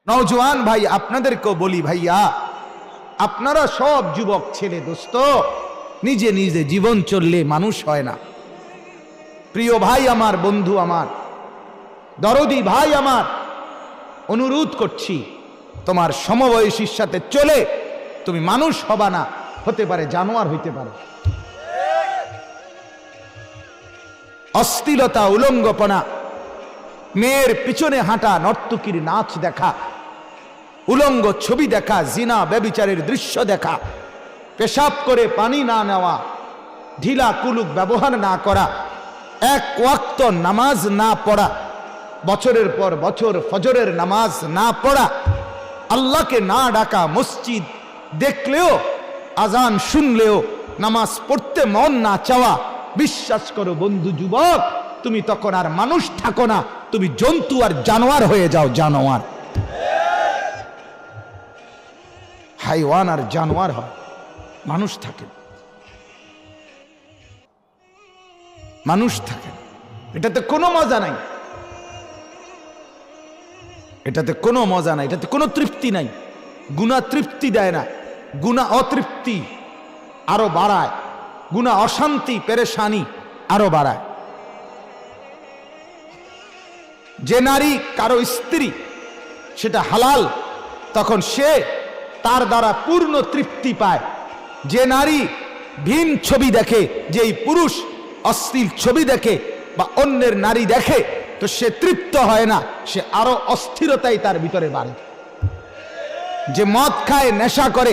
নওজোয়ান ভাই আপনাদেরকেও বলি, ভাইয়া আপনারা সব যুবক ছেলে দোস্ত, নিজে নিজে জীবন চললে মানুষ হয় না। প্রিয় ভাই আমার, বন্ধু আমার, দরদি ভাই আমার, অনুরোধ করছি, তোমার সমবয়সীর সাথে চলে তুমি মানুষ হবা না, হতে পারে জানোয়ার হইতে পারে। অশ্লীলতা, উলঙ্গপনা, মেয়ের পিছনে হাঁটা, নর্তকীর নাচ দেখা, উলঙ্গ ছবি দেখা, জিনা ব্যভিচারের দৃশ্য দেখা, পেশাব করে পানি না নেওয়া, ঢিলা কুলুক ব্যবহার না করা, এক ওয়াক্ত নামাজ না পড়া, বছরের পর বছর ফজরের নামাজ না পড়া, আল্লাহকে না ডাকা, মসজিদ দেখলেও আজান শুনলেও নামাজ পড়তে মন না চাওয়া, বিশ্বাস করো বন্ধু যুবক, তুমি তখন আর মানুষ থাকো না, তুমি জন্তু আর জানোয়ার হয়ে যাও। জানোয়ার, হাইওয়ান আর জানোয়ার হয়, মানুষ থাকে, মানুষ থাকে। এটাতে কোনো মজা নাই, এটাতে কোনো মজা নাই, এটাতে কোনো তৃপ্তি নাই। গুনাহ তৃপ্তি দেয় না, গুনাহ অতৃপ্তি আরো বাড়ায়, গুনাহ অশান্তি পেরেশানি আরো বাড়ায়। যে নারী কারো স্ত্রী সেটা হালাল, তখন সে তার দ্বারা পূর্ণ তৃপ্তি পায়। যে নারী ভিন ছবি দেখে, যেই পুরুষ অশ্লীল ছবি দেখে বা অন্যের নারী দেখে, তো সে তৃপ্ত হয় না, সে আরো অস্থিরতাই তার ভিতরে বাড়ে। যে মদ খায়, নেশা করে,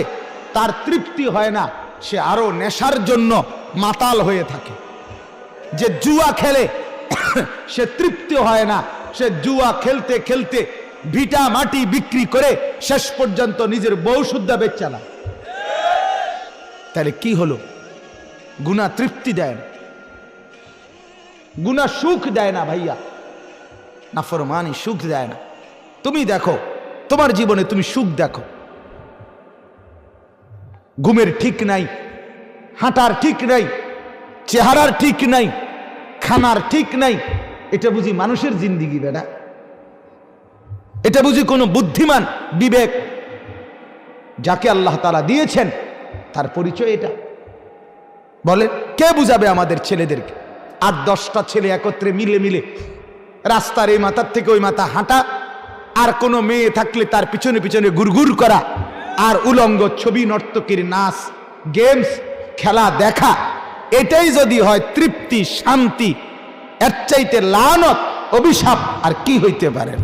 তার তৃপ্তি হয় না, সে আরো নেশার জন্য মাতাল হয়ে থাকে। যে জুয়া খেলে সে তৃপ্তি হয় না, সে জুয়া খেলতে খেলতে ভিটা মাটি বিক্রি করে শেষ পর্যন্ত নিজের বউ সুদ্ধা বেচা না। তাহলে কি হলো? গুনাহ তৃপ্তি দেয় না, গুনাহ সুখ দেয় না ভাইয়া, নাফরমানি সুখ দেয় না। তুমি দেখো তোমার জীবনে, তুমি সুখ দেখো, ঘুমের ঠিক নাই, হাঁটার ঠিক নাই, চেহারার ঠিক নাই, খানার ঠিক নাই, এটা বুঝি মানুষের জিন্দিগি বেটা? এটা বুঝি কোনো বুদ্ধিমান বিবেক? যাকে আল্লাহ তাআলা দিয়েছেন তার পরিচয় এটা? বলে কে বুঝাবে আমাদের ছেলেদেরকে? 8-10টা ছেলে একত্রে মিলে মিলে রাস্তার এই মাথার থেকে ওই মাথা হাঁটা, আর কোনো মেয়ে থাকলে তার পিছনে পিছনে গুড়গুড় করা, আর উলঙ্গ ছবি, নর্তকীর নাচ, গেমস খেলা দেখা, এটাই যদি হয় তৃপ্তি, শান্তি, এর চাইতে লানত, অভিশাপ আর কি হইতে পারে?